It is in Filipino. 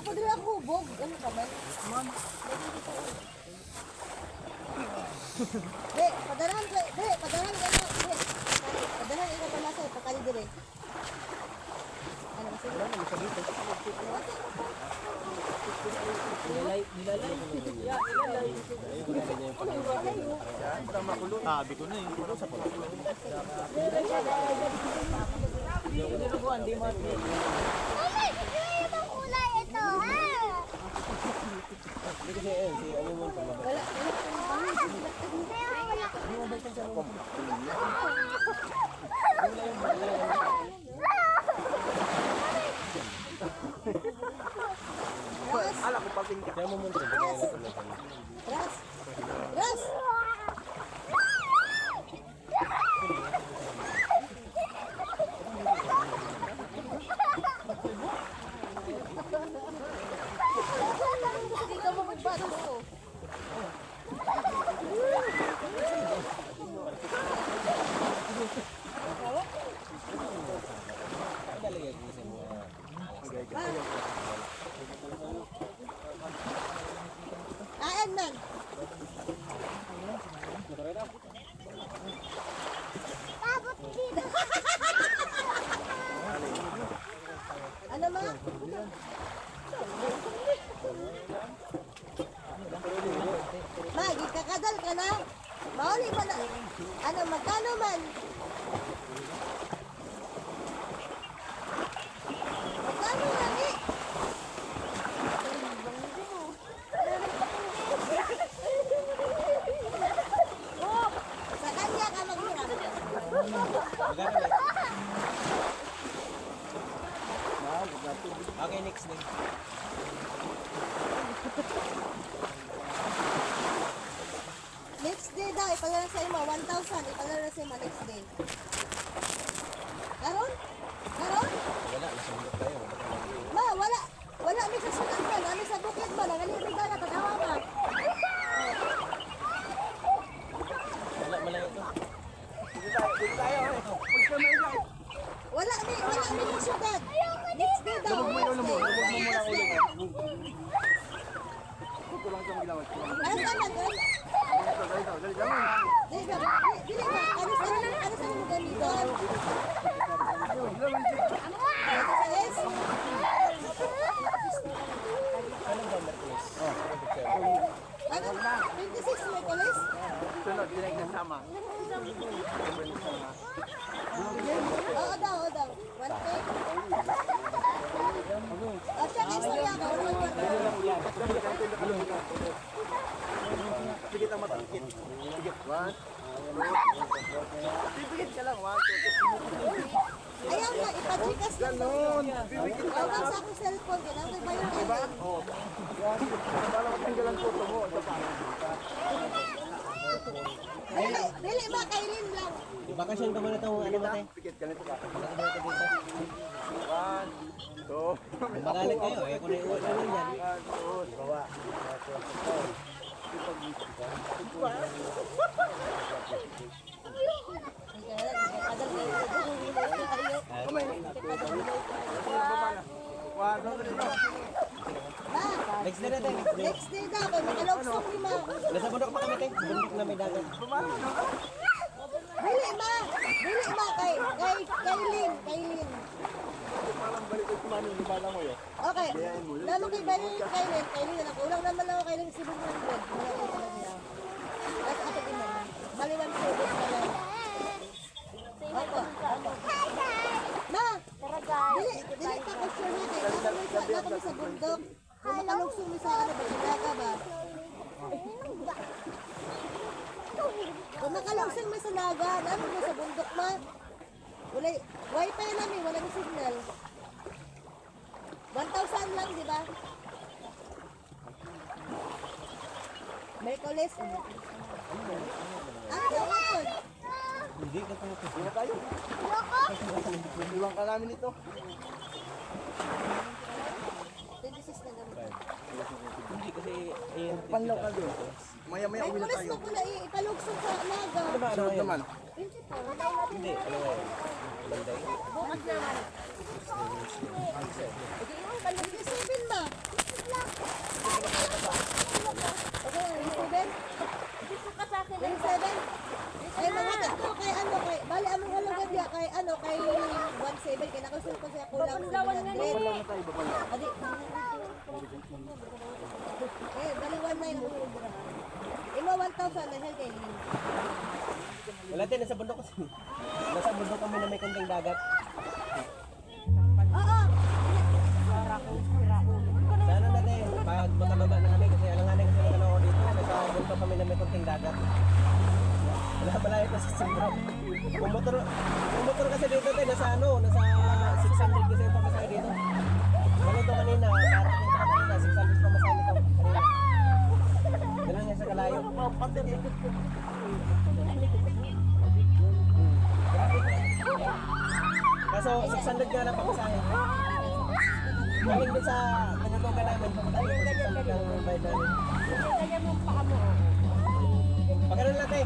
ko dili ako hubog. Ano ka man? Ma'am. Padarahan ka ano? Padarahan ikaw pala sa ipakali dire. Ano ba sila? Nilalay. Sabi ko na yung puro sa pula. Nilubuan, di mo. Itong kulay ito, ha? Hindi kasi si ano mo ito. Wala. Ala ko pagpinka. Kaya mo mo ito. Ras. Ras. Hindi ka mo magbato ko. Aan man. Tapos dito. Ano ma? Magi, kakadal ka na? Mauli ba na? Ano, magkano man? Magkano man eh? Oh, sa kanya ka maghiram. Okay, next day. Next day daw, ipalala sa imo, 1,000, ipalala sa imo next day. Karon? Karon? Wala, nasundot tayo. Ma, wala. Wala mi sa sunan ba? Nami sa bukid ba? Nangaliri ka na, tanawa ka. Wala, malayo ito. Wala mi sa syudad. Next day daw. Next day. Ito lang siyang ginawa. Ano sa man? Dili ba? Ano sa mo ganito? Yes. Ano? 26 may kalis? Sunod, hindi na ikinasama. Oo daw. 1K. O, siya ka istorya ka. Sige tang matangkit. Sige, 1. Pipigit ka lang, 1, 2, 3. Ayaw na, ipachikas lang. Ganon. Tawag sa akong cellphone. Kailangan ba yung Diba? Oo. Para matanggalan ko ito mo. Ito pa. Dili ba, kailin lang. Bakasyon ka muna itong ano mate. Pikit, ganito ka. Bakasyon ka dito. 1, 2. Magalit kayo eh. Kung naiuwi ka yan. 1, 2, bawa. Kamay. 1, 2, 3. Next day natin. Next day daw, kay magalogsong ni ma. Nasa bundok pa kami tayo. Bundok na may dagat. Dili ma, kailin. Parang balik ko kumano ni bala mo yun. Okay, lalo kay kailin na ako. Ulang naman ako kailin si Bunyan Bread. Wala ko sa niya. At ako din naman. Maliwan po. Opo. Ma, dili ka ko sure natin. Nako mi sa bundok. Kung makalugsong mi sa ano ba, sinaga ba? Kung nakalugsong mi sa naga, namin mo sa bundok ma. Wifi namin, walang signal. 1,000 lang, di ba? Merkulis. Ano yun? Hindi ka pa. Hindi na tayo. Iwan ka namin ito. 26 na naman. Hindi kasi ayun. Panlaw ka doon. Maya-maya uwi na Merkulis tayo. mo pala ipalugsong sa naga. Sunod naman. Hindi, ano nga yun? Banday. Bukas naman. Sige, yung balik ni Steven ba? Okay, yung Steven? Yung Steven? Ay, mga tatlo kay ano, kay, bali among halaga diya, kay ano, kay 1.7, kaya nakasul ko siya kulang 700. Adi, bali 1.9 mo. Imo 1,000 na hel kay Lin. Wala din, nasa bundok kasi. Nasa bundok kami na may konting dagat. Oo! Sana natin, pag makababa na kami kasi alanganin kasi ng ano dito, nasa bundok kami na may konting dagat. Wala malayo pa sa sentro. Kung motor kasi dito tayo, nasa ano, nasa 600 kasi yung pamasahe dito. Ganito kanina, parang dito kanina, 600 pamasahe nito kanina. Ganun nga sa kalayo. Kaso 600 nga lang pamasahe. Galing din sa pinulugan namin, pamatay ko 600 lang ang bayad namin. Ganyan mo pa mo. Pagkaroon natin.